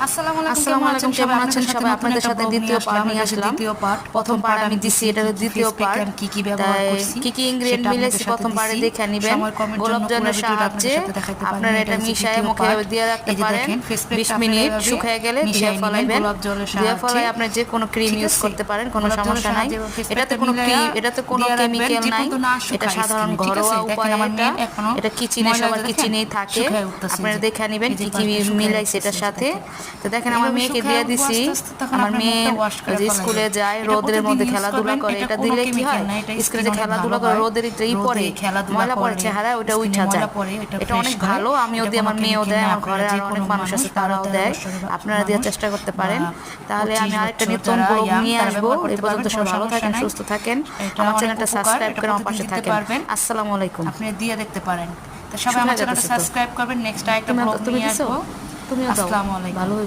আসসালামু আলাইকুম, কেমন আছেন সবাই? আপনাদের সাথে দ্বিতীয় পার্ট নিয়ে আসলাম। প্রথম পার্ট আমি দিছি, এটা হলো দ্বিতীয় পার্ট। কি ব্যবহার করছি, কি কি ইনগ্রেডিয়েন্ট মিলাইছি প্রথম পার্টে দেখে নেবেন। গোলাপ জলের সাহায্যে আপনারা এটা মিশায় মুখে দিয়ে রাখতে পারেন 20 মিনিট, শুকিয়ে গেলে ধুয়ে ফেলাইবেন। ধুয়ে ফেলাই আপনি যে কোনো ক্রিম ইউজ করতে পারেন, কোনো সমস্যা নাই। এটাতে কোনো ক্রিম, এটাতে কোনো কেমিক্যাল নাই, এটা সাধারণ ঘরোয়া উপায়। এটা কিচেনে, সবার কিচেনেই থাকে। আপনারা দেখে নেবেন কি কি মিলাইছি এটার সাথে। তো দেখেন আমার মেয়েকে দিয়ে দিছি। আমার মেয়ে স্কুলে যায়, রোদের মধ্যে খেলাধুলা করে। এটা দিলে কি হয়, স্কুলে যে খেলাধুলা করে রোদের পরে ময়লা পড়ে চেহারা, ওটা উঠা যায়। এটা অনেক ভালো। আমিও দিই, আমার মেয়েও দেয়, আমার ঘরে আরো অনেক মানুষ আছে তারাও দেয়। আপনারা দেওয়ার চেষ্টা করতে পারেন। তাহলে আমি আরেকটা নতুন ব্লগ নিয়ে আসবো। এই পর্যন্ত সবাই ভালো থাকেন, সুস্থ থাকেন। আমার চ্যানেলটা সাবস্ক্রাইব করে আমার পাশে থাকেন। আসসালামু আলাইকুম। আপনি দিয়ে দেখতে পারেন। তো সবাই আমার চ্যানেলটা সাবস্ক্রাইব করবেন। নেক্সট আরেকটা ব্লগ নিয়ে আসবো। তুমিও দাও। আসসালামু আলাইকুম। ভালো।